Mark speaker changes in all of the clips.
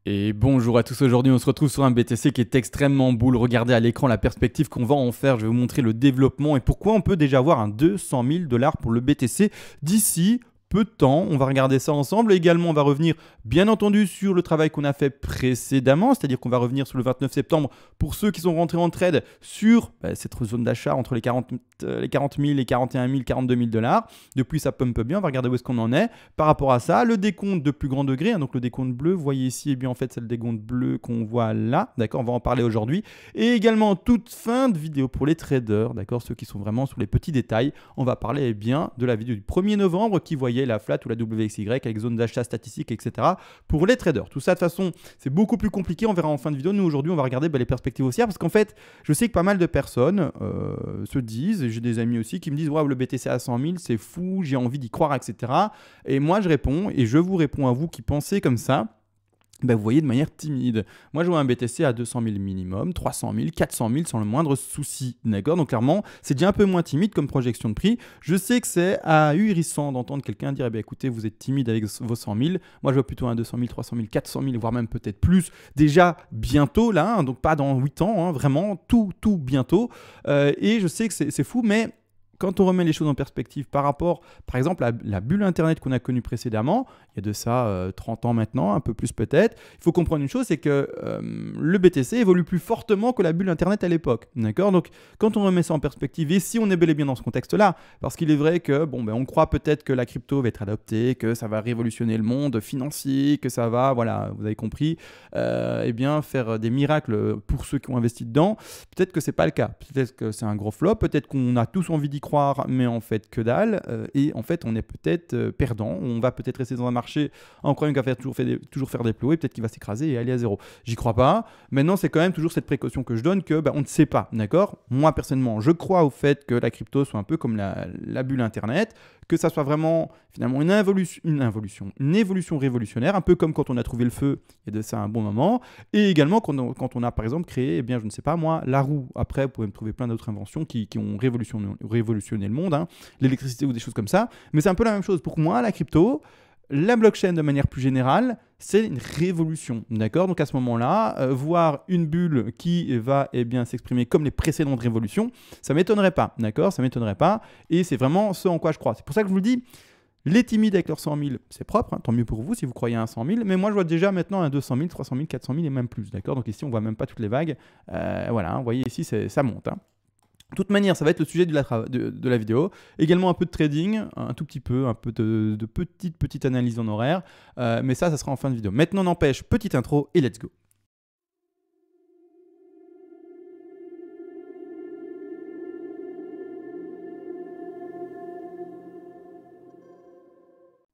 Speaker 1: Et bonjour à tous, aujourd'hui on se retrouve sur un BTC qui est extrêmement boule. Regardez à l'écran la perspective qu'on va en faire, je vais vous montrer le développement et pourquoi on peut déjà avoir un 200 000 $ pour le BTC d'ici peu de temps. On va regarder ça ensemble. Également, on va revenir bien entendu sur le travail qu'on a fait précédemment, c'est-à-dire qu'on va revenir sur le 29 septembre pour ceux qui sont rentrés en trade sur cette zone d'achat entre les 40 000, les 41 000, 42 000 $. Depuis, ça pump bien. On va regarder où est-ce qu'on en est. Par rapport à ça, le décompte de plus grand degré, donc le décompte bleu, vous voyez ici, en fait, c'est le décompte bleu qu'on voit là. D'accord, on va en parler aujourd'hui. Et également, toute fin de vidéo pour les traders, d'accord, ceux qui sont vraiment sur les petits détails. On va parler bien de la vidéo du 1er novembre qui voyait la flat ou la WXY avec zone d'achat statistique, etc. pour les traders. Tout ça, de toute façon, c'est beaucoup plus compliqué. On verra en fin de vidéo. Nous, aujourd'hui, on va regarder les perspectives haussières parce qu'en fait, je sais que pas mal de personnes se disent, et j'ai des amis aussi qui me disent, ouais, le BTC à 100 000, c'est fou, j'ai envie d'y croire, etc. Et moi, je réponds, et je vous réponds à vous qui pensez comme ça. Vous voyez de manière timide. Moi, je vois un BTC à 200 000 minimum, 300 000, 400 000 sans le moindre souci. D'accord? Donc, clairement, c'est déjà un peu moins timide comme projection de prix. Je sais que c'est ahurissant d'entendre quelqu'un dire écoutez, vous êtes timide avec vos 100 000. Moi, je vois plutôt un 200 000, 300 000, 400 000, voire même peut-être plus. Déjà bientôt, là, donc pas dans 8 ans, vraiment, tout bientôt. Et je sais que c'est fou, mais quand on remet les choses en perspective par rapport, par exemple, à la bulle Internet qu'on a connue précédemment, il y a de ça 30 ans maintenant, un peu plus peut-être, il faut comprendre une chose, c'est que le BTC évolue plus fortement que la bulle Internet à l'époque. D'accord? Donc, quand on remet ça en perspective, et si on est bel et bien dans ce contexte-là, parce qu'il est vrai que, on croit peut-être que la crypto va être adoptée, que ça va révolutionner le monde financier, que ça va, voilà, vous avez compris, faire des miracles pour ceux qui ont investi dedans. Peut-être que c'est pas le cas. Peut-être que c'est un gros flop, peut-être qu'on a tous envie d'y croire, mais en fait que dalle, et en fait on est peut-être perdant, on va peut-être rester dans un marché en croyant qu'il va toujours faire des plots et peut-être qu'il va s'écraser et aller à zéro. J'y crois pas. Maintenant, c'est quand même toujours cette précaution que je donne que on ne sait pas, d'accord? Moi personnellement, je crois au fait que la crypto soit un peu comme la bulle Internet, que ça soit vraiment finalement une évolution révolutionnaire, un peu comme quand on a trouvé le feu il y a de ça un bon moment, et également quand on a par exemple créé, je ne sais pas moi, la roue. Après, vous pouvez me trouver plein d'autres inventions qui ont révolutionné le monde, l'électricité ou des choses comme ça, mais c'est un peu la même chose. Pour moi, la crypto, la blockchain de manière plus générale, c'est une révolution, d'accord? Donc à ce moment-là, voir une bulle qui va s'exprimer comme les précédentes révolutions, ça ne m'étonnerait pas, d'accord? Ça ne m'étonnerait pas, et c'est vraiment ce en quoi je crois. C'est pour ça que je vous le dis, les timides avec leurs 100 000, c'est propre, tant mieux pour vous si vous croyez à un 100 000, mais moi je vois déjà maintenant un 200 000, 300 000, 400 000 et même plus, d'accord? Donc ici on ne voit même pas toutes les vagues, voilà, vous voyez ici ça monte, De toute manière, ça va être le sujet de la vidéo. Également un peu de trading, un tout petit peu, un peu de petite analyse en horaire. Mais ça sera en fin de vidéo. Maintenant, n'empêche, petite intro et let's go.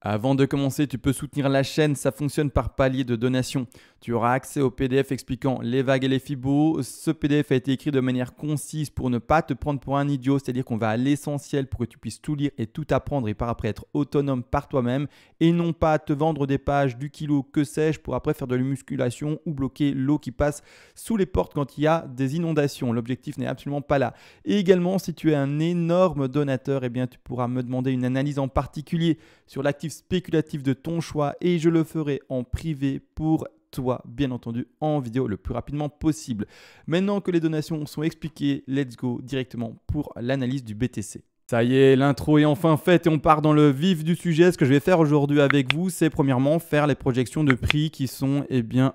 Speaker 1: Avant de commencer, tu peux soutenir la chaîne, ça fonctionne par palier de donation. Tu auras accès au PDF expliquant les vagues et les fibos. Ce PDF a été écrit de manière concise pour ne pas te prendre pour un idiot, c'est-à-dire qu'on va à l'essentiel pour que tu puisses tout lire et tout apprendre et par après être autonome par toi-même et non pas te vendre des pages du kilo, que sais-je, pour après faire de la musculation ou bloquer l'eau qui passe sous les portes quand il y a des inondations. L'objectif n'est absolument pas là. Et également, si tu es un énorme donateur, tu pourras me demander une analyse en particulier sur l'actif spéculatif de ton choix et je le ferai en privé pour toi, bien entendu, en vidéo le plus rapidement possible. Maintenant que les donations sont expliquées, let's go directement pour l'analyse du BTC. Ça y est, l'intro est enfin faite et on part dans le vif du sujet. Ce que je vais faire aujourd'hui avec vous, c'est premièrement faire les projections de prix qui sont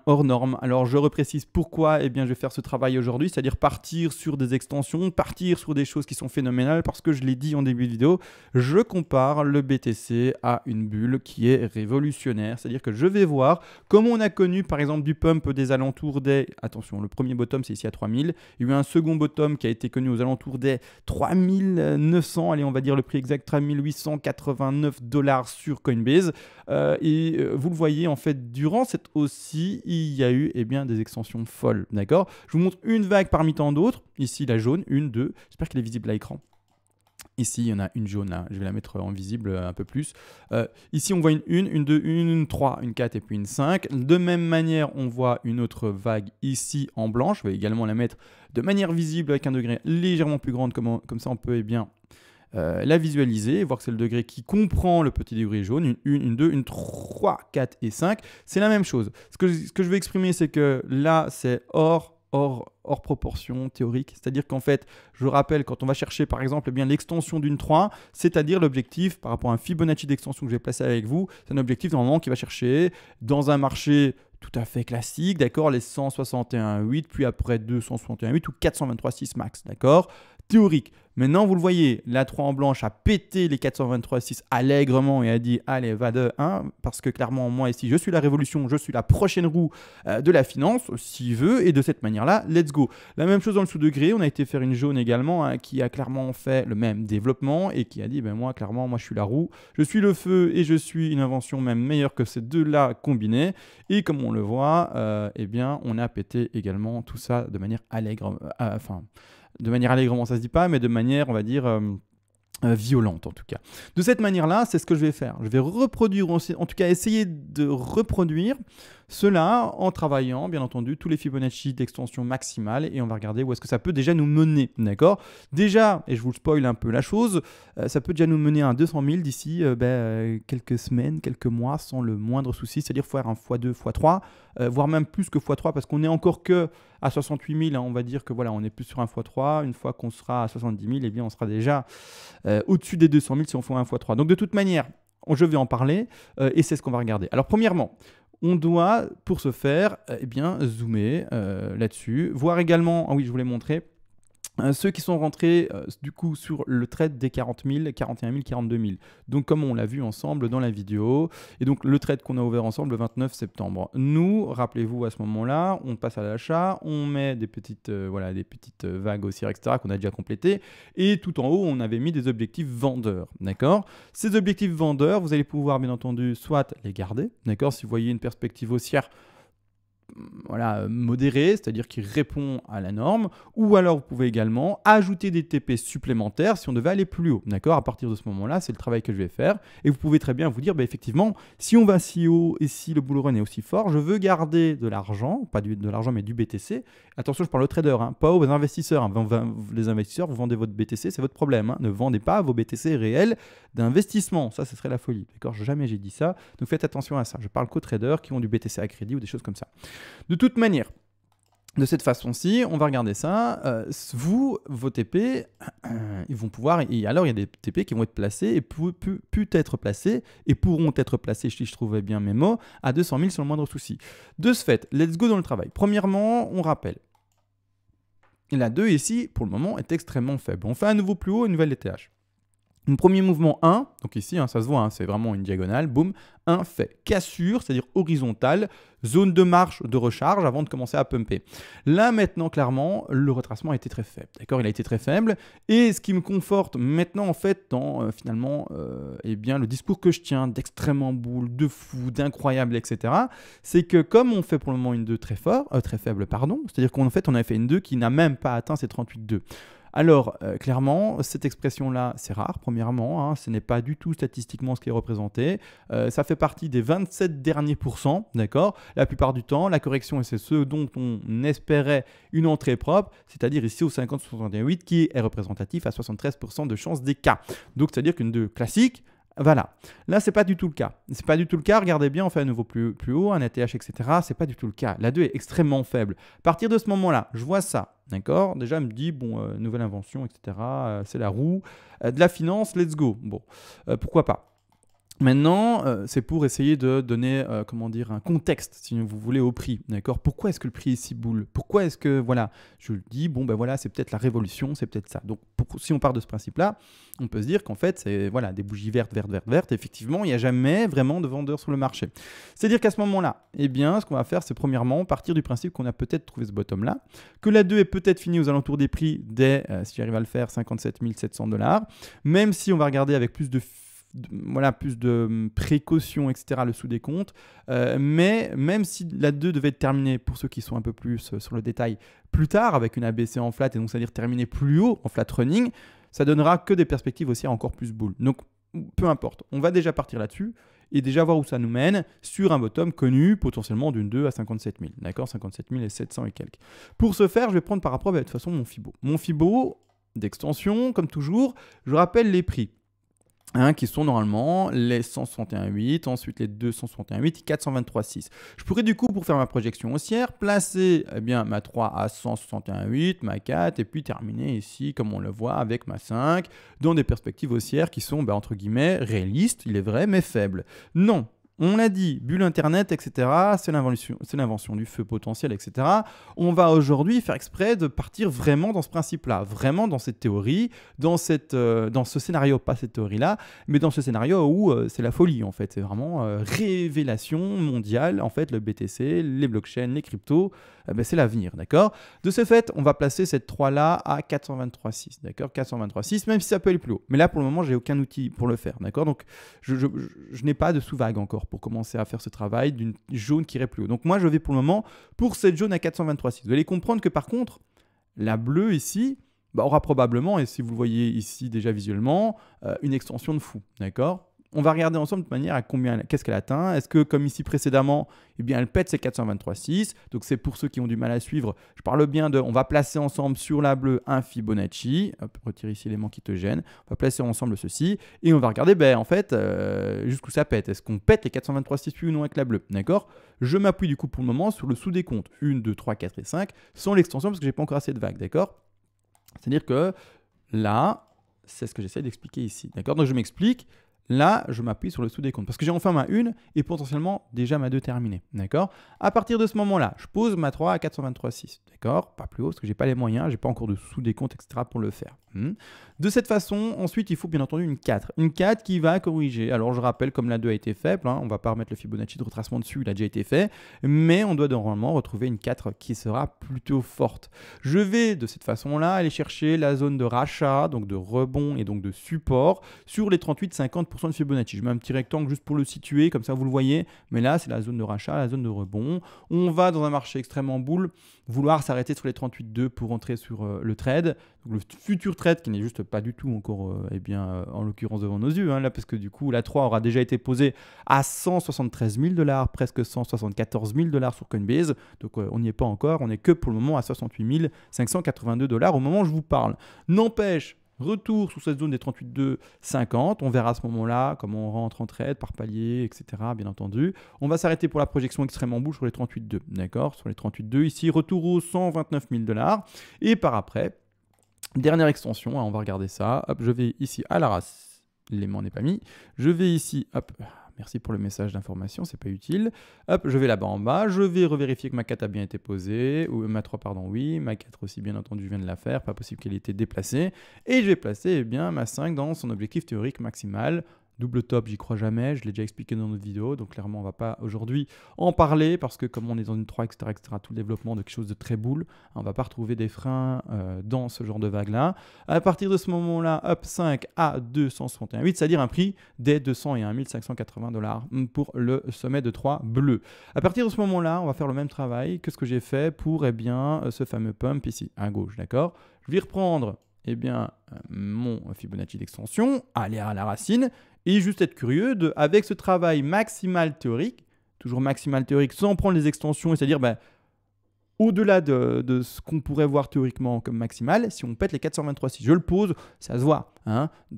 Speaker 1: hors normes. Alors je reprécise pourquoi je vais faire ce travail aujourd'hui, c'est-à-dire partir sur des extensions, partir sur des choses qui sont phénoménales parce que je l'ai dit en début de vidéo, je compare le BTC à une bulle qui est révolutionnaire. C'est-à-dire que je vais voir comment on a connu par exemple du pump des alentours des... Attention, le premier bottom c'est ici à 3000. Il y a eu un second bottom qui a été connu aux alentours des 3900. Allez, on va dire le prix exact, 3889 $ sur Coinbase. Vous le voyez, en fait, durant cette hausse-ci, il y a eu des extensions folles. D'accord? Je vous montre une vague parmi tant d'autres. Ici, la jaune, une, deux. J'espère qu'elle est visible à l'écran. Ici, il y en a une jaune là, je vais la mettre en visible un peu plus. Ici, on voit une 2, une 3, une 4 et puis une 5. De même manière, on voit une autre vague ici en blanche. Je vais également la mettre de manière visible avec un degré légèrement plus grand. Comme ça, on peut la visualiser, voir que c'est le degré qui comprend le petit degré jaune, une 2, une 3, 4 et 5. C'est la même chose. Ce que je veux exprimer, c'est que là, c'est hors proportion théorique. C'est-à-dire qu'en fait, je rappelle, quand on va chercher par exemple l'extension d'une 3, c'est-à-dire l'objectif par rapport à un Fibonacci d'extension que j'ai placé avec vous, c'est un objectif normalement qui va chercher dans un marché tout à fait classique, d'accord, les 161,8, puis après 261,8 ou 423,6 max, d'accord, théorique. Maintenant, vous le voyez, la 3 en blanche a pété les 423,6 allègrement et a dit « Allez, va de 1 », parce que clairement, moi ici, je suis la révolution, je suis la prochaine roue de la finance, s'il veut, et de cette manière-là, let's go. La même chose dans le sous-degré, on a été faire une jaune également, hein, qui a clairement fait le même développement et qui a dit « Ben moi, clairement, moi je suis la roue, je suis le feu et je suis une invention même meilleure que ces deux-là combinés ». Et comme on le voit, eh bien, on a pété également tout ça de manière allègre, de manière allègrement, ça se dit pas, mais de manière, on va dire, violente en tout cas. De cette manière-là, c'est ce que je vais faire. Je vais reproduire, en tout cas essayer de reproduire cela en travaillant, bien entendu, tous les Fibonacci d'extension maximale et on va regarder où est-ce que ça peut déjà nous mener, d'accord? Déjà, et je vous spoil un peu la chose, ça peut déjà nous mener à un 200 000 d'ici quelques semaines, quelques mois sans le moindre souci, c'est-à-dire faire un x2, x3, voire même plus que x3 parce qu'on n'est encore que à 68 000, hein, on va dire que voilà, on est plus sur un x3, une fois qu'on sera à 70 000, eh bien on sera déjà au-dessus des 200 000 si on fait un x3. Donc de toute manière, je vais en parler et c'est ce qu'on va regarder. Alors premièrement, on doit, pour ce faire, eh bien, zoomer là-dessus. Voir également, ah oui, je voulais montrer, ceux qui sont rentrés du coup sur le trade des 40 000, 41 000, 42 000. Donc comme on l'a vu ensemble dans la vidéo, et donc le trade qu'on a ouvert ensemble le 29 septembre. Nous, rappelez-vous à ce moment-là, on passe à l'achat, on met des petites, des petites vagues haussières, etc. qu'on a déjà complétées, et tout en haut, on avait mis des objectifs vendeurs, d'accord? Ces objectifs vendeurs, vous allez pouvoir bien entendu soit les garder, d'accord? Si vous voyez une perspective haussière, voilà, modéré, c'est-à-dire qui répond à la norme, ou alors vous pouvez également ajouter des TP supplémentaires si on devait aller plus haut, d'accord? À partir de ce moment-là, c'est le travail que je vais faire, et vous pouvez très bien vous dire, bah, effectivement, si on va si haut et si le bull run est aussi fort, je veux garder de l'argent, pas de l'argent mais du BTC, attention je parle aux traders, hein, pas aux investisseurs, hein. Les investisseurs, vous vendez votre BTC, c'est votre problème, hein. Ne vendez pas vos BTC réels d'investissement, ça ce serait la folie, d'accord? Jamais j'ai dit ça, donc faites attention à ça, je parle qu'aux traders qui ont du BTC à crédit ou des choses comme ça. De toute manière, de cette façon-ci, on va regarder ça. Vos TP, ils vont pouvoir... Et alors, il y a des TP qui vont être placés et pu être placés et pourront être placés, si je trouvais bien mes mots, à 200 000 sans le moindre souci. De ce fait, let's go dans le travail. Premièrement, on rappelle. La 2 ici, pour le moment, est extrêmement faible. On fait un nouveau plus haut, une nouvelle ETH. Un premier mouvement 1, donc ici, hein, ça se voit, hein, c'est vraiment une diagonale, boum, 1 fait cassure, c'est-à-dire horizontale, zone de marche, de recharge avant de commencer à pumper. Là, maintenant, clairement, le retracement a été très faible, d'accord? Il a été très faible, et ce qui me conforte maintenant, en fait, dans, finalement, eh bien, le discours que je tiens d'extrêmement boule, de fou, d'incroyable, etc., c'est que comme on fait pour le moment une 2 très faible, pardon, c'est-à-dire qu'en fait, on a fait une 2 qui n'a même pas atteint ces 38,2. Alors, clairement, cette expression-là, c'est rare, premièrement, hein, ce n'est pas du tout statistiquement ce qui est représenté. Ça fait partie des 27 derniers pourcents, d'accord? La plupart du temps, la correction, et c'est ce dont on espérait une entrée propre, c'est-à-dire ici au 50-68, qui est représentatif à 73% de chance des cas. Donc, c'est-à-dire qu'une 2 classique, voilà. Là, c'est pas du tout le cas. C'est pas du tout le cas. Regardez bien, on fait à nouveau plus haut, un ATH, etc. C'est pas du tout le cas. La 2 est extrêmement faible. À partir de ce moment-là, je vois ça, d'accord? Déjà, elle me dit, bon, nouvelle invention, etc. C'est la roue. De la finance, let's go. Bon, pourquoi pas? Maintenant, c'est pour essayer de donner, comment dire, un contexte, si vous voulez, au prix, d'accord? Pourquoi est-ce que le prix est si boule? Pourquoi est-ce que, voilà, je le dis, bon, ben voilà, c'est peut-être la révolution, c'est peut-être ça. Donc, si on part de ce principe-là, on peut se dire qu'en fait, c'est, voilà, des bougies vertes, effectivement, il n'y a jamais vraiment de vendeurs sur le marché. C'est-à-dire qu'à ce moment-là, eh bien, ce qu'on va faire, c'est premièrement partir du principe qu'on a peut-être trouvé ce bottom-là, que la 2 est peut-être finie aux alentours des prix des, si j'arrive à le faire, 57 700 $, même si on va regarder avec plus de précautions, etc., le sous-décompte. Mais même si la 2 devait être terminée, pour ceux qui sont un peu plus sur le détail, plus tard, avec une ABC en flat, et donc c'est-à-dire terminer plus haut en flat running, ça donnera que des perspectives aussi encore plus bull. Donc, peu importe. On va déjà partir là-dessus et déjà voir où ça nous mène sur un bottom connu potentiellement d'une 2 à 57 000. D'accord, 57 700 et quelques. Pour ce faire, je vais prendre par rapport à de toute façon mon Fibo. Mon Fibo, d'extension, comme toujours. Je rappelle les prix. Qui sont normalement les 161,8, ensuite les 261,8 et 423,6. Je pourrais du coup, pour faire ma projection haussière, placer ma 3 à 161,8, ma 4, et puis terminer ici, comme on le voit, avec ma 5, dans des perspectives haussières qui sont, entre guillemets, réalistes, il est vrai, mais faibles. Non. On l'a dit, bulle Internet, etc., c'est l'invention du feu potentiel, etc. On va aujourd'hui faire exprès de partir vraiment dans ce principe-là, vraiment dans cette théorie, dans ce scénario, pas cette théorie-là, mais dans ce scénario où c'est la folie, en fait. C'est vraiment révélation mondiale, en fait, le BTC, les blockchains, les cryptos, c'est l'avenir, d'accord? De ce fait, on va placer cette 3-là à 423,6, d'accord? 423,6, même si ça peut aller plus haut. Mais là, pour le moment, j'ai aucun outil pour le faire, d'accord? Donc, je n'ai pas de sous-vague encore pour commencer à faire ce travail d'une jaune qui irait plus haut. Donc moi, je vais pour le moment pour cette jaune à 423,6. Vous allez comprendre que par contre, la bleue ici aura probablement, et si vous le voyez ici déjà visuellement, une extension de fou. D'accord? On va regarder ensemble de manière à qu'est-ce qu'elle atteint. Est-ce que, comme ici précédemment, elle pète ses 423,6. Donc, c'est pour ceux qui ont du mal à suivre. Je parle bien on va placer ensemble sur la bleue un Fibonacci. Hop, retire ici l'élément qui te gêne. On va placer ensemble ceci. Et on va regarder, en fait, jusqu'où ça pète. Est-ce qu'on pète les 423,6 puis ou non avec la bleue? D'accord? Je m'appuie du coup pour le moment sur le sous-décompte 1, 2, 3, 4 et 5 sans l'extension parce que je n'ai pas encore assez de vagues. D'accord? C'est-à-dire que là, c'est ce que j'essaie d'expliquer ici. D'accord? Donc, je m'explique. Là, je m'appuie sur le sous-décompte parce que j'ai enfin ma 1 et potentiellement déjà ma 2 terminée. D'accord? À partir de ce moment-là, je pose ma 3 à 423,6. D'accord? Pas plus haut parce que je n'ai pas les moyens, je n'ai pas encore de sous-décompte, etc. pour le faire. De cette façon, ensuite, il faut bien entendu une 4. Une 4 qui va corriger. Alors, je rappelle, comme la 2 a été faible, on ne va pas remettre le Fibonacci de retracement dessus, il a déjà été fait. Mais on doit normalement retrouver une 4 qui sera plutôt forte. Je vais de cette façon-là aller chercher la zone de rachat, donc de rebond et donc de support sur les 38-50% de Fibonacci. Je mets un petit rectangle juste pour le situer, comme ça vous le voyez. Mais là, c'est la zone de rachat, la zone de rebond. On va dans un marché extrêmement boule vouloir s'arrêter sur les 38,2 pour entrer sur le trade. Donc, le futur trade qui n'est juste pas du tout encore, en l'occurrence devant nos yeux, là, parce que du coup, la 3 aura déjà été posée à 173 000 $, presque 174 000 $ sur Coinbase. Donc, on n'y est pas encore. On n'est que pour le moment à 68 582 $ au moment où je vous parle. N'empêche, retour sous cette zone des 38,250. On verra à ce moment-là comment on rentre en trade par palier, etc. Bien entendu. On va s'arrêter pour la projection extrêmement boule sur les 38,2. D'accord? Sur les 38,2. Ici, retour aux 129 000 $. Et par après, dernière extension. On va regarder ça. Hop, je vais ici à la race. L'élément n'est pas mis. Je vais ici. Hop. Merci pour le message d'information, c'est pas utile. Hop, je vais là-bas en bas, je vais revérifier que ma 4 a bien été posée, ou ma 3, pardon, oui, ma 4 aussi, bien entendu, je viens de la faire, pas possible qu'elle ait été déplacée. Et je vais placer ma 5 dans son objectif théorique maximal. Double top, j'y crois jamais, je l'ai déjà expliqué dans notre vidéo, donc clairement on va pas aujourd'hui en parler parce que comme on est dans une 3, etc., tout le développement de quelque chose de très boule, on va pas retrouver des freins dans ce genre de vague-là. À partir de ce moment-là, up 5 à 261,8, c'est-à-dire un prix des 201 580 $ pour le sommet de 3 bleu. À partir de ce moment-là, on va faire le même travail que ce que j'ai fait pour ce fameux pump ici, à gauche, d'accord? Je vais reprendre mon Fibonacci d'extension, aller à la racine, et juste être curieux avec ce travail maximal théorique, toujours maximal théorique sans prendre les extensions, c'est-à-dire au-delà de ce qu'on pourrait voir théoriquement comme maximal, si on pète les 423,6, je le pose, ça se voit.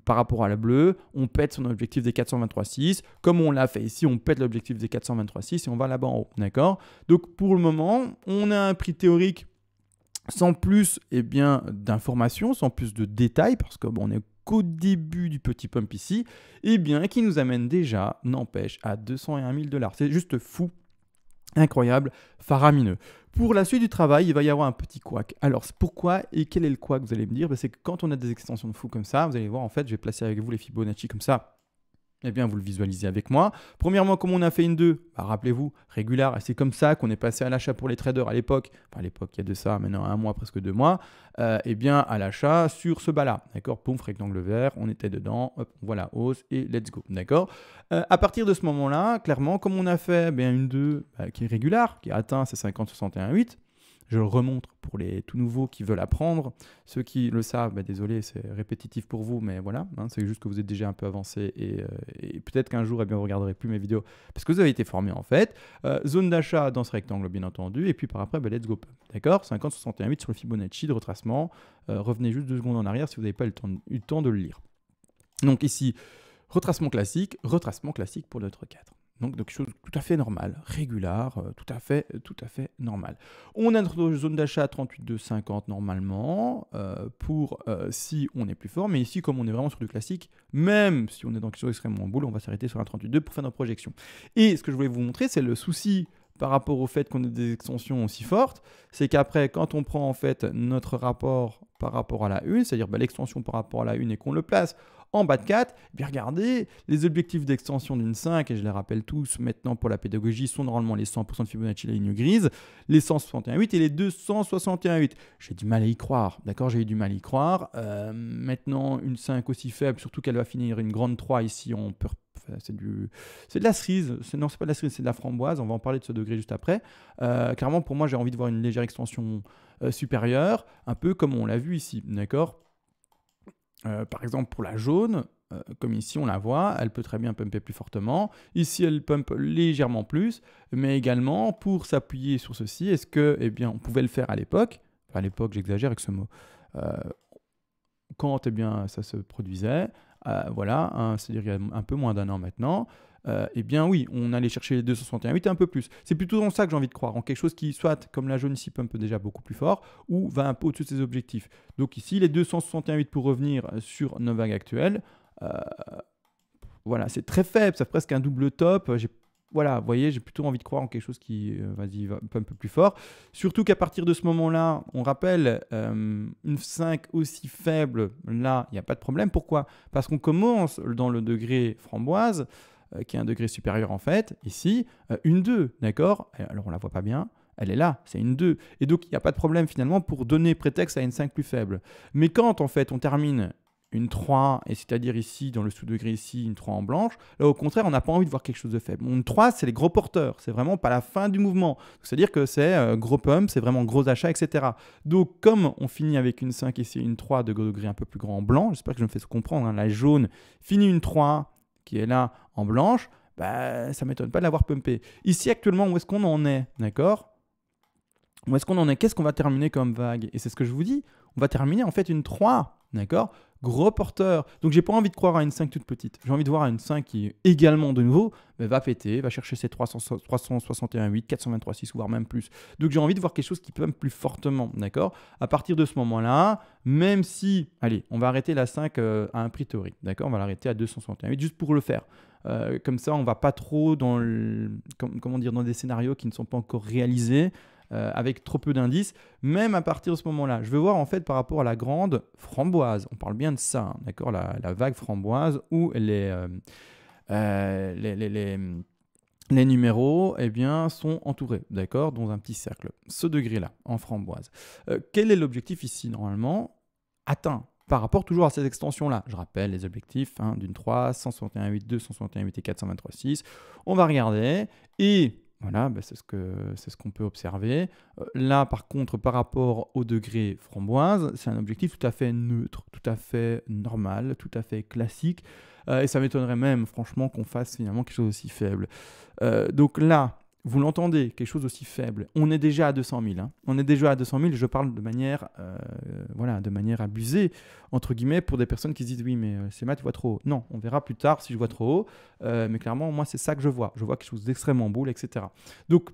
Speaker 1: Par rapport à la bleue, on pète son objectif des 423,6. Comme on l'a fait ici, on pète l'objectif des 423,6 et on va là-bas en haut. D'accord? Donc pour le moment, on a un prix théorique sans plus d'informations, sans plus de détails, parce qu'on est qu'au début du petit pump ici, qui nous amène déjà, n'empêche, à 201 000 $. C'est juste fou, incroyable, faramineux. Pour la suite du travail, il va y avoir un petit couac. Alors, pourquoi et quel est le couac, vous allez me dire? C'est que quand on a des extensions de fou comme ça, vous allez voir, en fait, je vais placer avec vous les Fibonacci comme ça. Vous le visualisez avec moi. Premièrement, comme on a fait une 2, rappelez-vous, régulière, et c'est comme ça qu'on est passé à l'achat pour les traders à l'époque. Enfin, à l'époque, il y a de ça, maintenant 1 mois, presque 2 mois. À l'achat sur ce bas-là. D'accord? Pouf, rectangle vert, on était dedans. Hop, voilà, hausse et let's go. D'accord? À partir de ce moment-là, clairement, comme on a fait une 2 qui est régulière, qui a atteint ses 50,61,8, Je le remontre pour les tout nouveaux qui veulent apprendre. Ceux qui le savent, bah, désolé, c'est répétitif pour vous, mais voilà, hein, c'est juste que vous êtes déjà un peu avancé et peut-être qu'un jour, eh bien, vous ne regarderez plus mes vidéos parce que vous avez été formé en fait. Zone d'achat dans ce rectangle, bien entendu, et puis par après, bah, let's go. D'accord, 50, 61, 8 sur le Fibonacci de retracement. Revenez juste 2 secondes en arrière si vous n'avez pas eu le temps de le lire. Donc ici, retracement classique pour notre 4. Donc quelque chose de tout à fait normal, régulier, tout à fait normal. On a notre zone d'achat à 38,250 normalement, pour si on est plus fort, mais ici comme on est vraiment sur du classique, même si on est dans quelque chose extrêmement boule, on va s'arrêter sur un 38,2 pour faire nos projections. Et ce que je voulais vous montrer, c'est le souci par rapport au fait qu'on ait des extensions aussi fortes, c'est qu'après, quand on prend en fait notre rapport par rapport à la 1, c'est-à-dire l'extension par rapport à la 1 et qu'on le place en bas de 4, eh bien regardez, les objectifs d'extension d'une 5, et je les rappelle tous maintenant pour la pédagogie, sont normalement les 100% de Fibonacci, la ligne grise, les 161,8 et les 261,8. J'ai du mal à y croire, d'accord, j'ai eu du mal à y croire. Maintenant, une 5 aussi faible, surtout qu'elle va finir une grande 3 ici, on peut... C'est de la cerise, non c'est pas de la cerise, c'est de la framboise, on va en parler de ce degré juste après. Clairement pour moi j'ai envie de voir une légère extension supérieure, un peu comme on l'a vu ici, d'accord. Par exemple pour la jaune, comme ici on la voit, elle peut très bien pumper plus fortement, ici elle pump légèrement plus, mais également pour s'appuyer sur ceci, est-ce que, eh bien on pouvait le faire à l'époque j'exagère avec ce mot, quand eh bien, ça se produisait, voilà, hein, c'est-à-dire il y a un peu moins d'un an maintenant, eh bien oui, on allait chercher les 261,8 et un peu plus. C'est plutôt dans ça que j'ai envie de croire, en quelque chose qui soit, comme la jaune ici, pump déjà beaucoup plus fort, ou va un peu au-dessus de ses objectifs. Donc ici, les 261,8 pour revenir sur nos vagues actuelles, voilà, c'est très faible, c'est presque un double top. Voilà, vous voyez, j'ai plutôt envie de croire en quelque chose qui va un peu plus fort. Surtout qu'à partir de ce moment-là, on rappelle, une 5 aussi faible, là, il n'y a pas de problème. Pourquoi? Parce qu'on commence dans le degré framboise, qui est un degré supérieur en fait, ici, une 2, d'accord? Alors on ne la voit pas bien, elle est là, c'est une 2. Et donc, il n'y a pas de problème finalement pour donner prétexte à une 5 plus faible. Mais quand en fait on termine une 3, et c'est-à-dire ici, dans le sous-degré ici, une 3 en blanche. Là, au contraire, on n'a pas envie de voir quelque chose de faible. Une 3, c'est les gros porteurs. C'est vraiment pas la fin du mouvement. C'est-à-dire que c'est gros pump, c'est vraiment gros achat, etc. Donc, comme on finit avec une 5 ici, une 3 de degré un peu plus grand en blanc, j'espère que je me fais comprendre, hein, la jaune finit une 3 qui est là en blanche, bah, ça ne m'étonne pas de l'avoir pumpé. Ici, actuellement, où est-ce qu'on en est? D'accord? Où est-ce qu'on en est? Qu'est-ce qu'on va terminer comme vague? Et c'est ce que je vous dis. On va terminer en fait une 3. D'accord? Gros porteur. Donc, j'ai pas envie de croire à une 5 toute petite. J'ai envie de voir à une 5 qui, également de nouveau, va péter, va chercher ses 361,8, 423,6, voire même plus. Donc, j'ai envie de voir quelque chose qui pump plus fortement. D'accord? À partir de ce moment-là, même si, allez, on va arrêter la 5 à un prix théorique. D'accord? On va l'arrêter à 261,8 juste pour le faire. Comme ça, on va pas trop dans, comment dire, dans des scénarios qui ne sont pas encore réalisés. Avec trop peu d'indices, même à partir de ce moment-là. Je veux voir en fait par rapport à la grande framboise. On parle bien de ça, hein, d'accord, la vague framboise où les numéros eh bien, sont entourés, d'accord, dans un petit cercle. Ce degré-là, en framboise. Quel est l'objectif ici, normalement? Atteint par rapport toujours à ces extensions-là. Je rappelle les objectifs hein, d'une 3, 161,8, 261,8 et 423,6. On va regarder et... Voilà, ben c'est ce qu'on peut observer. Là, par contre, par rapport au degré framboise, c'est un objectif tout à fait neutre, tout à fait normal, tout à fait classique. Et ça m'étonnerait même, franchement, qu'on fasse finalement quelque chose aussi faible. Donc là, vous l'entendez, quelque chose aussi faible. On est déjà à 200 000. Hein. On est déjà à 200 000. Je parle de manière, voilà, de manière abusée, entre guillemets, pour des personnes qui se disent « Oui, mais c'est tu vois trop haut. » Non, on verra plus tard si je vois trop haut. Mais clairement, moi, c'est ça que je vois. Je vois quelque chose d'extrêmement boule, etc. Donc,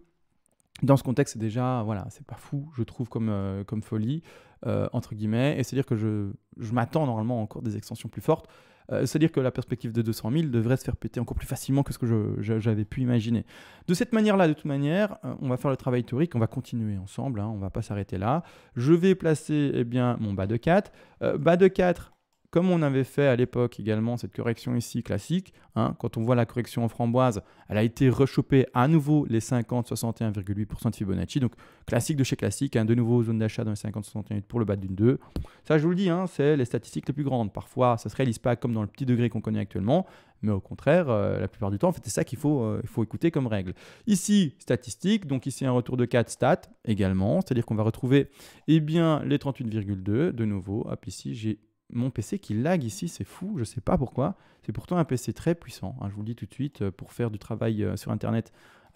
Speaker 1: dans ce contexte, c'est déjà, voilà, c'est pas fou, je trouve, comme folie, entre guillemets. Et c'est-à-dire que je m'attends normalement encore des extensions plus fortes. C'est-à-dire que la perspective de 200 000 devrait se faire péter encore plus facilement que ce que j'avais pu imaginer. De cette manière-là, de toute manière, on va faire le travail théorique, on va continuer ensemble, hein, on ne va pas s'arrêter là. Je vais placer eh bien, mon bas de 4. Bas de 4, comme on avait fait à l'époque également cette correction ici classique, hein, quand on voit la correction en framboise, elle a été rechopée à nouveau les 50-61,8% de Fibonacci. Donc classique de chez classique, hein, de nouveau zone d'achat dans les 50-61 pour le bas d'une 2. Ça, je vous le dis, hein, c'est les statistiques les plus grandes. Parfois, ça ne se réalise pas comme dans le petit degré qu'on connaît actuellement, mais au contraire, la plupart du temps, en fait, c'est ça qu'il faut écouter comme règle. Ici, statistique, donc ici un retour de 4 stats également, c'est-à-dire qu'on va retrouver les 38,2 de nouveau. Hop, ici, j'ai mon PC qui lag ici, c'est fou, je ne sais pas pourquoi. C'est pourtant un PC très puissant, hein, je vous le dis tout de suite, pour faire du travail sur Internet,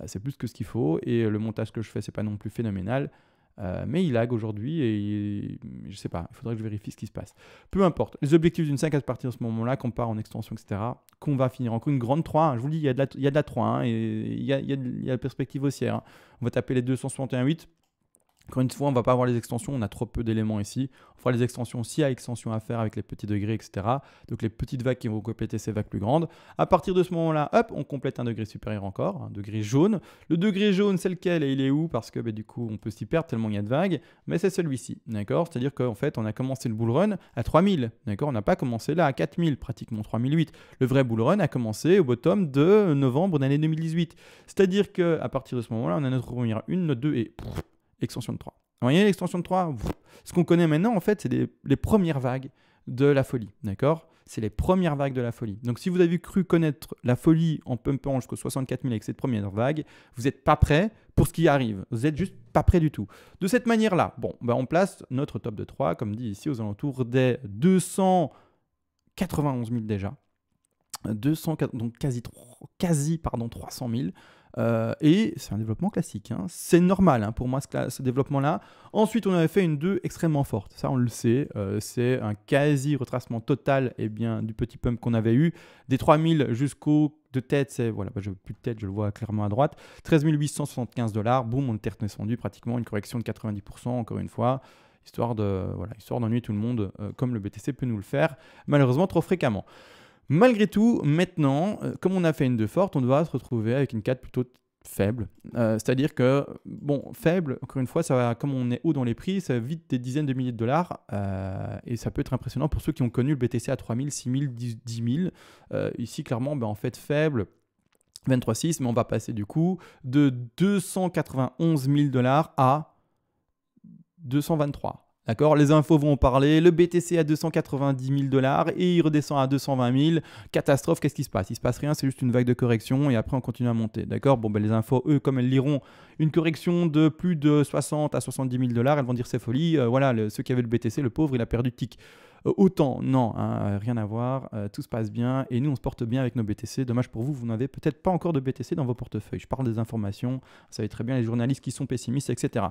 Speaker 1: c'est plus que ce qu'il faut, et le montage que je fais, c'est pas non plus phénoménal. Mais il lag aujourd'hui et je sais pas, il faudrait que je vérifie ce qui se passe. Peu importe, les objectifs d'une 5 à partir de ce moment-là, qu'on part en extension, etc., qu'on va finir encore une grande 3, hein, je vous le dis, il y a de la 3, hein, et il y a la perspective haussière. Hein. On va taper les 261,8. Encore une fois, on ne va pas avoir les extensions, on a trop peu d'éléments ici. On fera les extensions s'il y a extensions à faire avec les petits degrés, etc. Donc les petites vagues qui vont compléter ces vagues plus grandes. À partir de ce moment-là, hop, on complète un degré supérieur encore, un degré jaune. Le degré jaune, c'est lequel et il est où? Parce que du coup, on peut s'y perdre tellement il y a de vagues. Mais c'est celui-ci, d'accord? C'est-à-dire qu'en fait, on a commencé le bull run à 3000, d'accord? On n'a pas commencé là à 4000, pratiquement 3008. Le vrai bull run a commencé au bottom de novembre de l'année 2018. C'est-à-dire qu'à partir de ce moment-là, on a notre première 1, notre 2 et extension de 3. Vous voyez l'extension de 3, ce qu'on connaît maintenant, en fait, c'est les premières vagues de la folie. D'accord? C'est les premières vagues de la folie. Donc, si vous avez cru connaître la folie en pumpant jusqu'aux 64 000 avec cette première vague, vous n'êtes pas prêt pour ce qui arrive. Vous n'êtes juste pas prêt du tout. De cette manière-là, bon, on place notre top de 3, comme dit ici, aux alentours des 291 000 déjà. 200, donc quasi 300 000. Et c'est un développement classique. Hein. C'est normal hein, pour moi ce développement-là. Ensuite, on avait fait une 2 extrêmement forte. Ça, on le sait. C'est un quasi retracement total du petit pump qu'on avait eu. Des 3000 jusqu'au de tête, c'est voilà, je n'ai plus de tête, je le vois clairement à droite. 13 875 $. Boum, on était descendu pratiquement une correction de 90%, encore une fois. Histoire d'ennuyer tout le monde, comme le BTC peut nous le faire, malheureusement trop fréquemment. Malgré tout, maintenant, comme on a fait une 2 forte, on doit se retrouver avec une 4 plutôt faible. C'est-à-dire que, bon, faible, encore une fois, ça va, comme on est haut dans les prix, ça va vite des dizaines de milliers de dollars. Et ça peut être impressionnant pour ceux qui ont connu le BTC à 3000, 6000, 10 000. Ici, clairement, en fait, faible. 23,6, mais on va passer du coup de 291 000 $ à 223. D'accord, les infos vont en parler. Le BTC à 290 000 $ et il redescend à 220 000. Catastrophe, qu'est-ce qui se passe? Il ne se passe rien, c'est juste une vague de correction et après on continue à monter. D'accord, bon, les infos, eux, comme elles liront une correction de plus de 60 à 70 000 $, elles vont dire c'est folie. Voilà, ceux qui avaient le BTC, le pauvre, il a perdu de tic. Autant, non, hein, rien à voir, tout se passe bien et nous on se porte bien avec nos BTC. Dommage pour vous, vous n'avez peut-être pas encore de BTC dans vos portefeuilles. Je parle des informations, vous savez très bien les journalistes qui sont pessimistes, etc.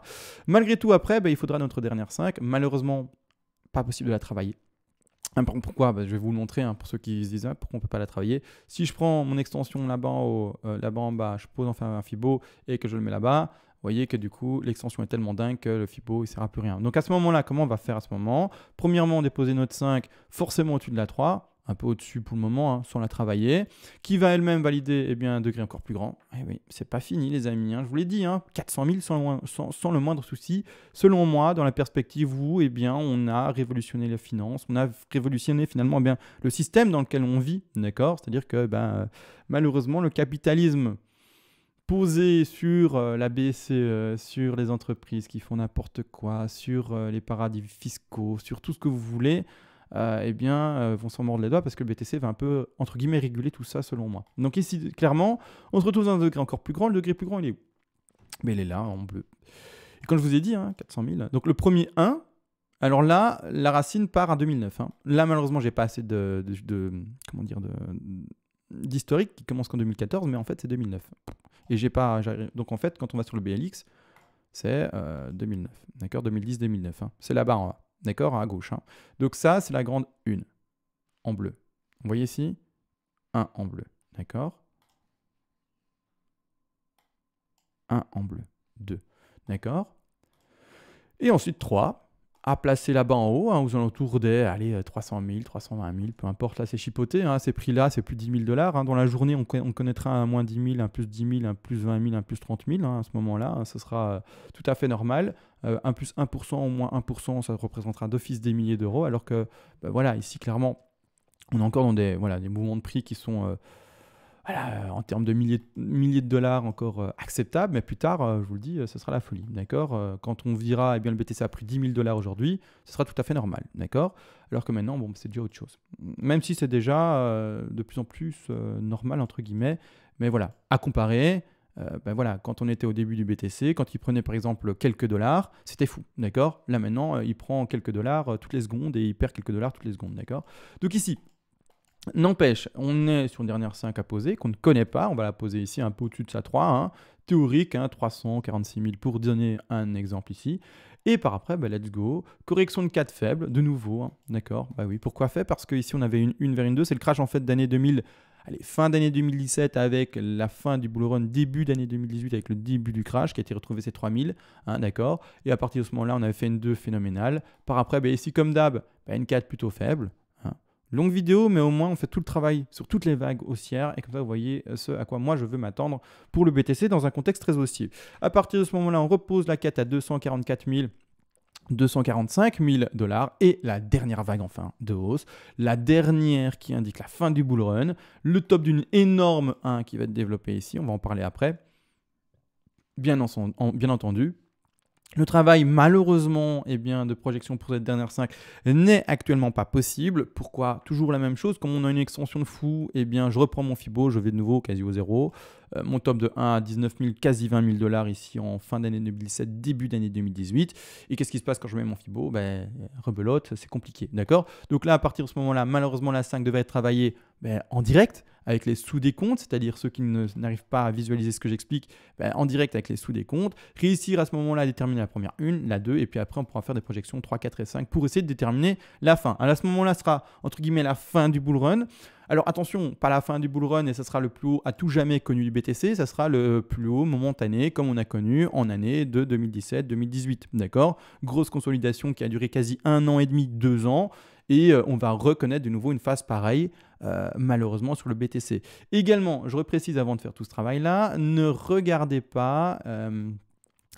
Speaker 1: Malgré tout, après, il faudra notre dernière 5. Malheureusement, pas possible de la travailler. Pourquoi? Je vais vous le montrer pour ceux qui se disent pourquoi on ne peut pas la travailler. Si je prends mon extension là-bas en bas, je pose enfin un Fibo et que je le mets là-bas, vous voyez que du coup, l'extension est tellement dingue que le Fibo, il ne sert à plus rien. Donc à ce moment-là, comment on va faire à ce moment? Premièrement, déposer notre 5 forcément au-dessus de la 3, un peu au-dessus pour le moment, sans la travailler, qui va elle-même valider un degré encore plus grand. Et oui, c'est pas fini les amis, je vous l'ai dit, 400 000 sans le moindre souci. Selon moi, dans la perspective où on a révolutionné la finance, on a révolutionné finalement le système dans lequel on vit, d'accord? C'est-à-dire que malheureusement, le capitalisme posé sur la BCE, sur les entreprises qui font n'importe quoi, sur les paradis fiscaux, sur tout ce que vous voulez, vont s'en mordre les doigts parce que le BTC va un peu, entre guillemets, réguler tout ça selon moi. Donc ici, clairement, on se retrouve dans un degré encore plus grand. Le degré plus grand, il est où? Mais il est là, en bleu. Et quand je vous ai dit, 400 000, donc le premier 1, alors là, la racine part à 2009. Là, malheureusement, j'ai pas assez d'historique qui commence qu'en 2014, mais en fait, c'est 2009. Et donc en fait, quand on va sur le BLX, c'est 2009, d'accord, 2010-2009. C'est là-bas en bas, d'accord, à gauche. Donc ça, c'est la grande 1 en bleu. Vous voyez ici, 1 en bleu, d'accord, 1 en bleu, 2, d'accord. Et ensuite 3, à placer là-bas en haut, aux alentours des allez, 300 000, 320 000, peu importe, là c'est chipoté, ces prix-là c'est plus 10 000 $. Dans la journée, on connaîtra un moins 10 000, un plus 10 000, un plus 20 000, un plus 30 000, à ce moment-là, ce sera tout à fait normal. Un plus 1% ou moins 1%, ça représentera d'office des milliers d'euros, alors que voilà, ici clairement, on est encore dans des mouvements de prix qui sont en termes de milliers de dollars encore acceptables, mais plus tard, je vous le dis, ce sera la folie, d'accord. Quand on dira, eh bien, le BTC a pris 10 000 $ aujourd'hui, ce sera tout à fait normal, d'accord. Alors que maintenant, bon, c'est déjà autre chose. Même si c'est déjà de plus en plus normal, entre guillemets, mais voilà, à comparer, voilà, quand on était au début du BTC, quand il prenait par exemple quelques dollars, c'était fou, d'accord. Là maintenant, il prend quelques dollars toutes les secondes et il perd quelques dollars toutes les secondes, d'accord. Donc ici, n'empêche, on est sur une dernière 5 à poser qu'on ne connaît pas. On va la poser ici un peu au-dessus de sa 3. Théorique, 346 000 pour donner un exemple ici. Et par après, let's go. Correction de 4 faible, de nouveau. D'accord. Oui, pourquoi fait? Parce qu'ici, on avait une vers une 2. C'est le crash en fait d'année 2000. Allez, fin d'année 2017 avec la fin du bull run, début d'année 2018 avec le début du crash qui a été retrouvé ces 3000. D'accord. Et à partir de ce moment-là, on avait fait une 2 phénoménale. Par après, ici, comme d'hab, une 4 plutôt faible. Longue vidéo, mais au moins on fait tout le travail sur toutes les vagues haussières et comme ça vous voyez ce à quoi moi je veux m'attendre pour le BTC dans un contexte très haussier. À partir de ce moment-là, on repose la quête à 244 000. 245 000 $ et la dernière vague enfin de hausse, la dernière qui indique la fin du bull run, le top d'une énorme 1 qui va être développée ici, on va en parler après, bien entendu. Le travail, malheureusement, de projection pour cette dernière 5 n'est actuellement pas possible. Pourquoi? Toujours la même chose. Comme on a une extension de fou, je reprends mon Fibo, je vais de nouveau quasi au zéro. Mon top de 1 à 19 000, quasi 20 000 $ ici en fin d'année 2017, début d'année 2018. Et qu'est-ce qui se passe quand je mets mon Fibo? Rebelote, c'est compliqué, d'accord? Donc là, à partir de ce moment-là, malheureusement, la 5 devait être travaillée en direct avec les sous-décomptes, c'est-à-dire ceux qui n'arrivent pas à visualiser ce que j'explique, en direct avec les sous-décomptes, réussir à ce moment-là à déterminer la première 1, la 2, et puis après on pourra faire des projections 3, 4 et 5 pour essayer de déterminer la fin. Alors à ce moment-là, ce sera entre guillemets la fin du bull run. Alors attention, pas la fin du bull run et ça sera le plus haut à tout jamais connu du BTC, ça sera le plus haut momentané comme on a connu en année de 2017-2018, d'accord. Grosse consolidation qui a duré quasi 1 an et demi, 2 ans. Et on va reconnaître de nouveau une phase pareille, malheureusement, sur le BTC. Également, je reprécise avant de faire tout ce travail-là, ne regardez pas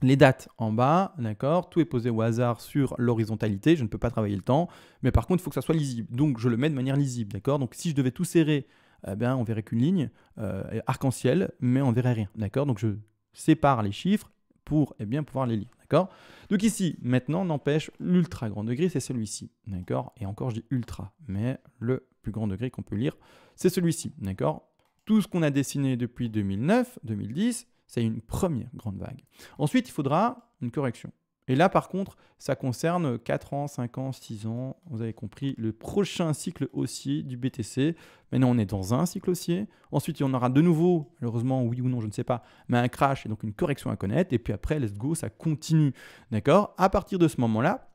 Speaker 1: les dates en bas, d'accord? Tout est posé au hasard sur l'horizontalité, je ne peux pas travailler le temps, mais par contre, il faut que ça soit lisible. Donc, je le mets de manière lisible, d'accord? Donc, si je devais tout serrer, on verrait qu'une ligne arc-en-ciel, mais on verrait rien, d'accord? Donc, je sépare les chiffres pour pouvoir les lire, d'accord? Donc ici, maintenant, n'empêche, l'ultra grand degré, c'est celui-ci, d'accord? Et encore, je dis ultra, mais le plus grand degré qu'on peut lire, c'est celui-ci, d'accord? Tout ce qu'on a dessiné depuis 2009, 2010, c'est une première grande vague. Ensuite, il faudra une correction. Et là, par contre, ça concerne 4 ans, 5 ans, 6 ans, vous avez compris, le prochain cycle haussier du BTC. Maintenant, on est dans un cycle haussier. Ensuite, il y en aura de nouveau, malheureusement, oui ou non, je ne sais pas, mais un crash et donc une correction à connaître. Et puis après, let's go, ça continue. D'accord? À partir de ce moment-là,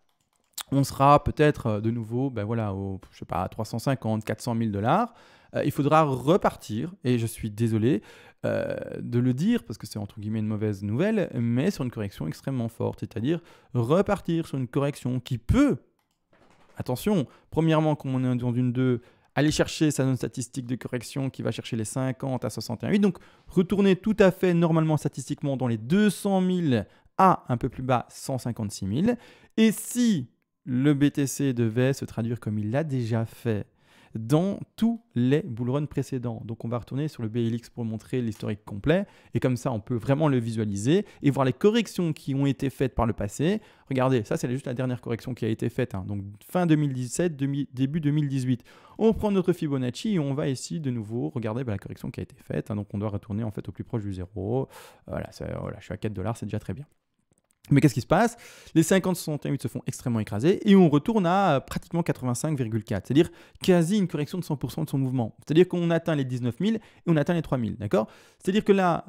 Speaker 1: on sera peut-être de nouveau, je sais pas, 350, 400 000 $. Il faudra repartir, et je suis désolé de le dire, parce que c'est entre guillemets une mauvaise nouvelle, mais sur une correction extrêmement forte, c'est-à-dire repartir sur une correction qui peut, attention, premièrement, comme on est dans une 2, aller chercher sa zone statistique de correction qui va chercher les 50 à 61,8, donc retourner tout à fait normalement statistiquement dans les 200 000 à un peu plus bas 156 000, et si le BTC devait se traduire comme il l'a déjà fait dans tous les bull runs précédents. Donc on va retourner sur le BLX pour montrer l'historique complet et comme ça on peut vraiment le visualiser et voir les corrections qui ont été faites par le passé. Regardez, ça c'est juste la dernière correction qui a été faite, donc fin 2017, début 2018. On prend notre Fibonacci et on va ici de nouveau regarder la correction qui a été faite, donc on doit retourner en fait au plus proche du zéro. Voilà, je suis à 4 $, c'est déjà très bien. Mais qu'est-ce qui se passe? Les 50-68 se font extrêmement écraser et on retourne à pratiquement 85,4, c'est-à-dire quasi une correction de 100% de son mouvement. C'est-à-dire qu'on atteint les 19 000 et on atteint les 3 000, d'accord? C'est-à-dire que là,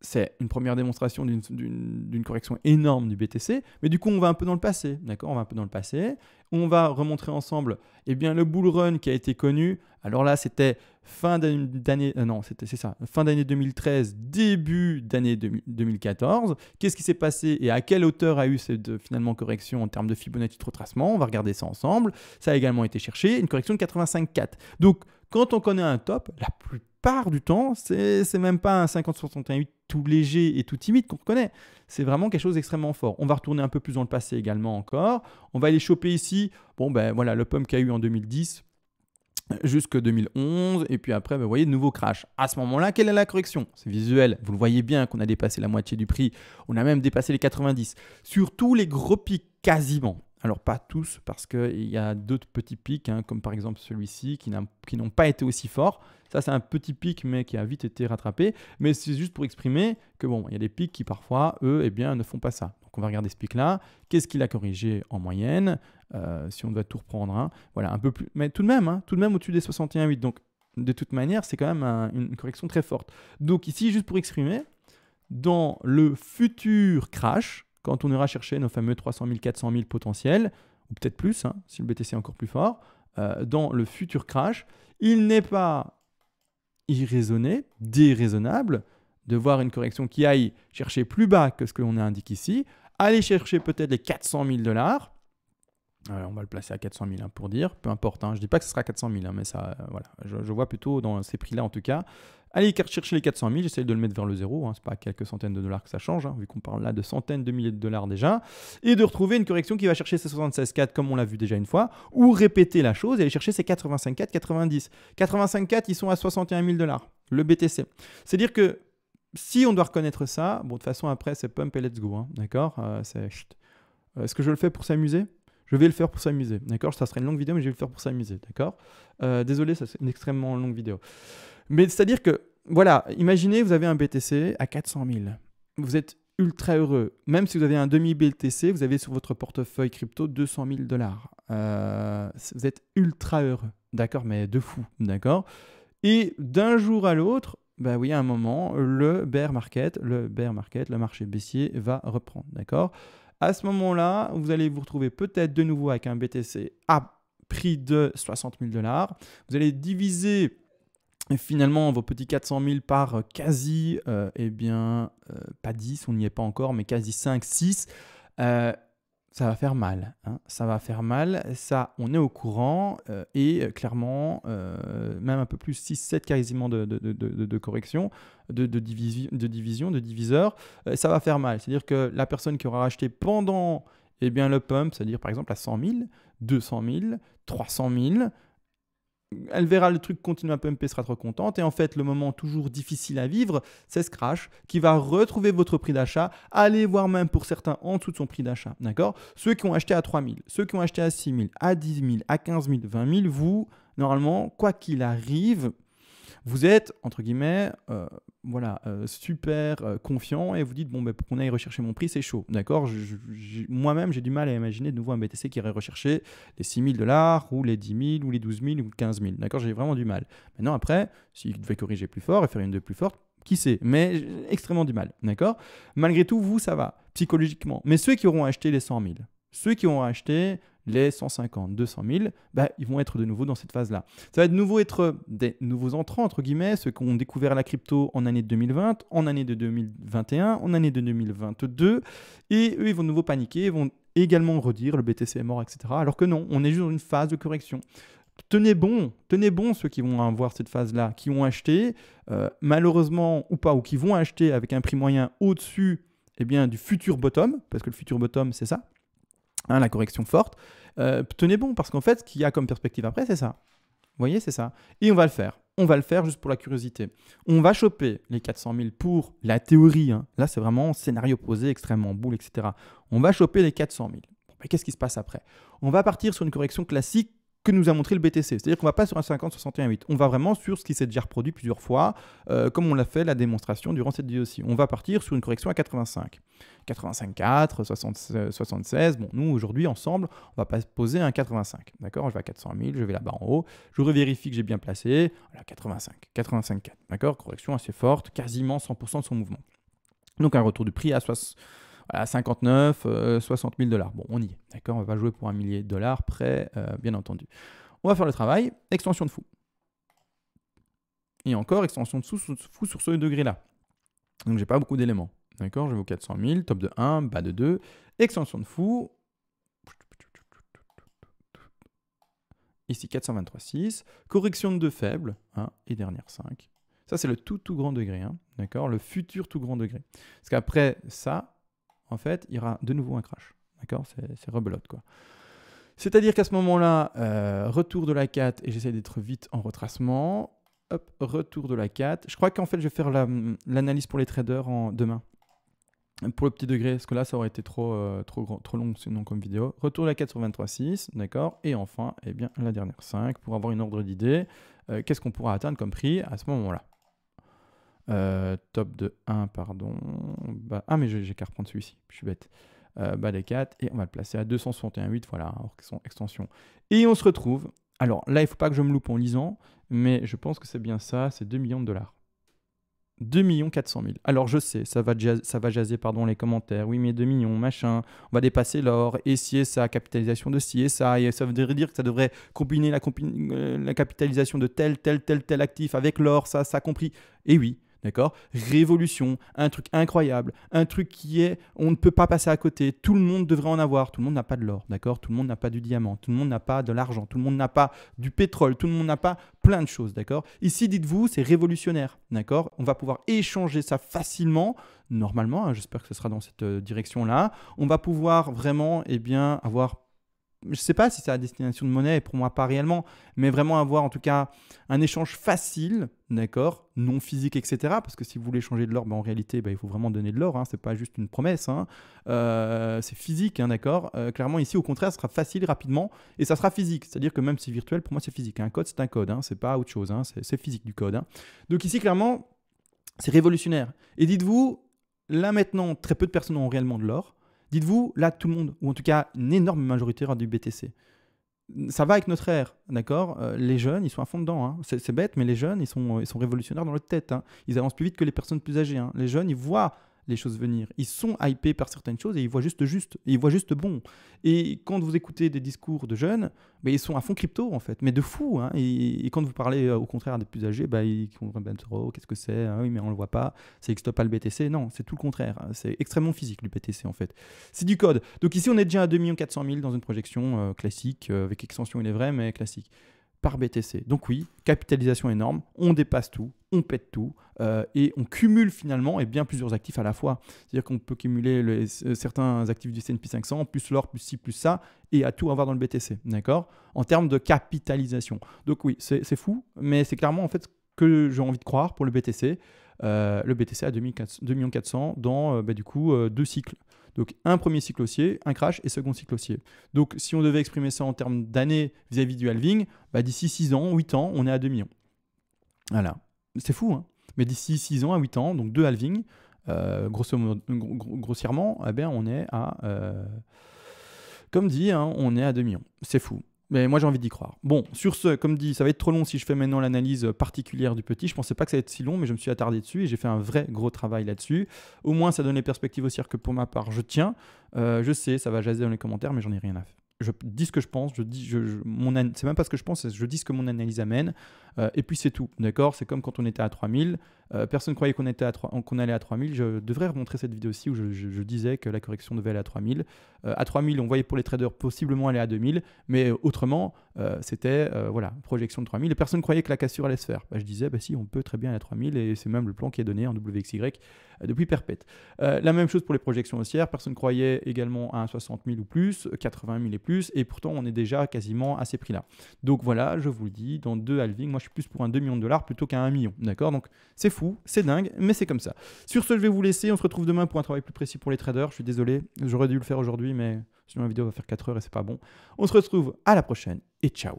Speaker 1: c'est une première démonstration d'une correction énorme du BTC, mais du coup, on va un peu dans le passé, d'accord? On va un peu dans le passé. On va remontrer ensemble, eh bien, le bull run qui a été connu. Alors là, c'était fin d'année, non, c'est ça, fin d'année 2013, début d'année 2014. Qu'est-ce qui s'est passé et à quelle hauteur a eu cette finalement correction en termes de Fibonacci de retracement? On va regarder ça ensemble. Ça a également été cherché, une correction de 85,4. Donc, quand on connaît un top, la plupart du temps, c'est même pas un 50-61,8 tout léger et tout timide qu'on reconnaît. C'est vraiment quelque chose d'extrêmement fort. On va retourner un peu plus dans le passé également encore. On va aller choper ici, bon ben voilà, le pump qu'il y a eu en 2010 jusque 2011. Et puis après, ben, vous voyez, de nouveau crash. À ce moment-là, quelle est la correction? C'est visuel. Vous le voyez bien qu'on a dépassé la moitié du prix. On a même dépassé les 90. Sur tous les gros pics, quasiment. Alors pas tous, parce qu'il y a d'autres petits pics, hein, comme par exemple celui-ci, qui n'ont pas été aussi forts. Ça, c'est un petit pic, mais qui a vite été rattrapé. Mais c'est juste pour exprimer que bon, il y a des pics qui parfois, eux, eh bien, ne font pas ça. Donc on va regarder ce pic-là. Qu'est-ce qu'il a corrigé en moyenne? Si on doit tout reprendre, hein. Voilà, un peu plus, mais tout de même au-dessus des 61,8. Donc de toute manière, c'est quand même une correction très forte. Donc ici, juste pour exprimer, dans le futur crash, quand on ira chercher nos fameux 300 000, 400 000 potentiels, ou peut-être plus, hein, si le BTC est encore plus fort, dans le futur crash, il n'est pas irraisonné, déraisonnable, de voir une correction qui aille chercher plus bas que ce que l'on indique ici, aller chercher peut-être les 400 000 $. On va le placer à 400 000 pour dire, peu importe, hein, je ne dis pas que ce sera 400 000, mais ça, voilà, je vois plutôt dans ces prix-là en tout cas. Allez chercher les 400 000, j'essaie de le mettre vers le zéro, hein, ce n'est pas quelques centaines de dollars que ça change, hein, vu qu'on parle là de centaines de milliers de dollars déjà, et de retrouver une correction qui va chercher ces 76,4 comme on l'a vu déjà une fois, ou répéter la chose et aller chercher ces 85,4, 90. 85,4, ils sont à 61 000 $, le BTC. C'est-à-dire que si on doit reconnaître ça, bon, de toute façon après c'est pump et let's go, hein, d'accord, est-ce que je le fais pour s'amuser? Je vais le faire pour s'amuser, d'accord? Ça serait une longue vidéo, mais je vais le faire pour s'amuser, d'accord? Désolé, ça c'est une extrêmement longue vidéo. Mais c'est-à-dire que, voilà, imaginez, vous avez un BTC à 400 000. Vous êtes ultra heureux. Même si vous avez un demi-BTC, vous avez sur votre portefeuille crypto 200 000 $. Vous êtes ultra heureux, d'accord? Mais de fou, d'accord? Et d'un jour à l'autre, bah oui, à un moment, le bear market, le marché baissier va reprendre, d'accord? À ce moment-là, vous allez vous retrouver peut-être de nouveau avec un BTC à prix de 60 000 $. Vous allez diviser finalement vos petits 400 000 par quasi, pas 10, on n'y est pas encore, mais quasi 5, 6. Ça va faire mal, hein. Ça va faire mal, ça on est au courant et clairement même un peu plus 6, 7 quasiment de correction, de diviseur, ça va faire mal. C'est-à-dire que la personne qui aura acheté pendant le pump, c'est-à-dire par exemple à 100 000, 200 000, 300 000, elle verra le truc continuer à pumper, sera trop contente. Et en fait, le moment toujours difficile à vivre, c'est ce crash qui va retrouver votre prix d'achat, aller voir même pour certains en dessous de son prix d'achat. D'accord? Ceux qui ont acheté à 3 000, ceux qui ont acheté à 6 000, à 10 000, à 15 000, 20 000, vous, normalement, quoi qu'il arrive, vous êtes, entre guillemets, super confiant et vous dites, bon, pour qu'on aille rechercher mon prix, c'est chaud. D'accord? Moi-même, j'ai du mal à imaginer de nouveau un BTC qui irait rechercher les 6 000 $ ou les 10 000 ou les 12 000 ou 15 000. D'accord? J'ai vraiment du mal. Maintenant, après, s'il devait corriger plus fort et faire une de plus forte, qui sait? Mais j'ai extrêmement du mal. D'accord? Malgré tout, vous, ça va, psychologiquement. Mais ceux qui auront acheté les 100 000, ceux qui auront acheté les 150, 200 000, ils vont être de nouveau dans cette phase-là. Ça va de nouveau être des nouveaux entrants, entre guillemets, ceux qui ont découvert la crypto en année 2020, en année de 2021, en année de 2022, et eux, ils vont de nouveau paniquer, ils vont également redire le BTC est mort, etc. Alors que non, on est juste dans une phase de correction. Tenez bon ceux qui vont avoir cette phase-là, qui ont acheté, malheureusement ou pas, ou qui vont acheter avec un prix moyen au-dessus du futur bottom, parce que le futur bottom, c'est ça, hein, la correction forte. Tenez bon, parce qu'en fait, ce qu'il y a comme perspective après, c'est ça. Vous voyez, c'est ça. Et on va le faire. On va le faire juste pour la curiosité. On va choper les 400 000 pour la théorie. Hein. Là, c'est vraiment scénario posé, extrêmement boule, etc. On va choper les 400 000. Qu'est-ce qui se passe après? On va partir sur une correction classique que nous a montré le BTC. C'est-à-dire qu'on ne va pas sur un 50-61-8. On va vraiment sur ce qui s'est déjà reproduit plusieurs fois, comme on l'a fait la démonstration durant cette vidéo aussi. On va partir sur une correction à 85. 85,4, 76. Bon, nous, aujourd'hui, ensemble, on va pas poser un 85. D'accord? Je vais à 400 000, je vais là-bas en haut. Je revérifie que j'ai bien placé. Voilà, 85, 85,4. D'accord? Correction assez forte, quasiment 100% de son mouvement. Donc un retour du prix à 59, 60 000 $. Bon, on y est, d'accord? On va jouer pour $1 million près, bien entendu. On va faire le travail, extension de fou. Et encore, extension de fou sur ce degré-là. Donc j'ai pas beaucoup d'éléments, d'accord? Je vais au 400 000, top de 1, bas de 2, extension de fou. Ici 423,6, correction de 2 faibles, 1 et dernière 5. Ça c'est le tout grand degré, hein, d'accord? Le futur tout grand degré. Parce qu'après ça, en fait, il y aura de nouveau un crash, d'accord? C'est rebelote, quoi. C'est-à-dire qu'à ce moment-là, retour de la 4, et j'essaie d'être vite en retracement. Hop, retour de la 4. Je crois qu'en fait, je vais faire l'analyse pour les traders demain. Pour le petit degré, parce que là, ça aurait été trop long sinon comme vidéo. Retour de la 4 sur 23,6, d'accord? Et enfin, eh bien, la dernière 5, pour avoir une ordre d'idée. Qu'est-ce qu'on pourra atteindre comme prix à ce moment-là? Top de 1, pardon. Ah, mais j'ai qu'à reprendre celui-ci, je suis bête. Bas des 4, et on va le placer à 261,8, voilà, extension. Et on se retrouve. Alors là, il ne faut pas que je me loupe en lisant, mais je pense que c'est bien ça, c'est 2 millions de $. 2 400 000. Alors je sais, ça va jaser pardon, les commentaires. Oui, mais 2 millions, machin, on va dépasser l'or, et ci et ça, capitalisation de ci et ça voudrait dire que ça devrait combiner la capitalisation de tel actif avec l'or, ça compris. Et oui, d'accord? Révolution, un truc incroyable, un truc on ne peut pas passer à côté, tout le monde devrait en avoir, tout le monde n'a pas de l'or, d'accord? Tout le monde n'a pas du diamant, tout le monde n'a pas de l'argent, tout le monde n'a pas du pétrole, tout le monde n'a pas plein de choses, d'accord? Ici, dites-vous, c'est révolutionnaire, d'accord? On va pouvoir échanger ça facilement, normalement, hein, j'espère que ce sera dans cette direction-là. On va pouvoir vraiment, eh bien, avoir... Je ne sais pas si c'est à destination de monnaie, et pour moi pas réellement, mais vraiment avoir en tout cas un échange facile, d'accord, non physique, etc. Parce que si vous voulez échanger de l'or, en réalité, il faut vraiment donner de l'or, hein, ce n'est pas juste une promesse, hein. C'est physique, hein, d'accord. Clairement ici, au contraire, ce sera facile, rapidement, et ça sera physique. C'est-à-dire que même si c'est virtuel, pour moi c'est physique. Un code, c'est un code, hein, c'est pas autre chose, hein, c'est physique du code, hein. Donc ici, clairement, c'est révolutionnaire. Et dites-vous, là maintenant, très peu de personnes ont réellement de l'or. Dites-vous, là, tout le monde, ou en tout cas une énorme majorité aura du BTC. Ça va avec notre ère, d'accord? Les jeunes, ils sont à fond dedans, hein. C'est bête, mais les jeunes, ils sont révolutionnaires dans leur tête, hein. Ils avancent plus vite que les personnes plus âgées, hein. Les jeunes, ils voient les choses venir. Ils sont hypés par certaines choses et ils voient juste, et ils voient juste bon. Et quand vous écoutez des discours de jeunes, ils sont à fond crypto, en fait, mais de fou, hein. Et quand vous parlez au contraire à des plus âgés, ils vont dire, qu'est-ce que c'est? Ah oui, mais on ne le voit pas, ça n'existe pas le BTC. Non, c'est tout le contraire, hein. C'est extrêmement physique, le BTC, en fait. C'est du code. Donc ici, on est déjà à 2 400 000 dans une projection classique, avec extension, il est vrai, mais classique, par BTC. Donc oui, capitalisation énorme, on dépasse tout, on pète tout, et on cumule finalement bien plusieurs actifs à la fois. C'est-à-dire qu'on peut cumuler certains actifs du S&P 500, plus l'or, plus ci, plus ça, et à tout avoir dans le BTC, d'accord? En termes de capitalisation. Donc oui, c'est fou, mais c'est clairement en fait ce que j'ai envie de croire pour le BTC. Le BTC à 2 400 000 dans du coup 2 cycles. Donc un premier cycle haussier, un crash et second cycle haussier. Donc si on devait exprimer ça en termes d'années vis-à-vis du halving, d'ici 6 ans, 8 ans, on est à 2 millions. Voilà, c'est fou, hein. Mais d'ici 6 ans à 8 ans, donc 2 halvings, grossièrement, on est à, comme dit, hein, on est à 2 millions. C'est fou. Mais moi, j'ai envie d'y croire. Bon, sur ce, comme dit, ça va être trop long si je fais maintenant l'analyse particulière du petit. Je ne pensais pas que ça allait être si long, mais je me suis attardé dessus et j'ai fait un vrai gros travail là-dessus. Au moins, ça donne les perspectives haussières que pour ma part, je tiens. Je sais, ça va jaser dans les commentaires, mais j'en ai rien à faire. Je dis ce que je pense, c'est même pas ce que je pense, je dis ce que mon analyse amène, et puis c'est tout, d'accord? C'est comme quand on était à 3000, personne ne croyait qu'on allait à 3000, je devrais remontrer cette vidéo-ci où je disais que la correction devait aller à 3000. À 3000, on voyait pour les traders possiblement aller à 2000, mais autrement, c'était projection de 3000, et personne ne croyait que la cassure allait se faire. Je disais, si, on peut très bien aller à 3000, et c'est même le plan qui est donné en WXY depuis perpète. La même chose pour les projections haussières, personne ne croyait également à 60 000 ou plus, 80 000 et plus, et pourtant on est déjà quasiment à ces prix-là. Donc voilà, je vous le dis, dans 2 halvings, moi je suis plus pour un 2 millions de dollars plutôt qu'un 1 million, d'accord? Donc c'est fou, c'est dingue, mais c'est comme ça. Sur ce, je vais vous laisser, on se retrouve demain pour un travail plus précis pour les traders, je suis désolé, j'aurais dû le faire aujourd'hui, mais sinon la vidéo va faire 4 heures et c'est pas bon. On se retrouve à la prochaine, et ciao!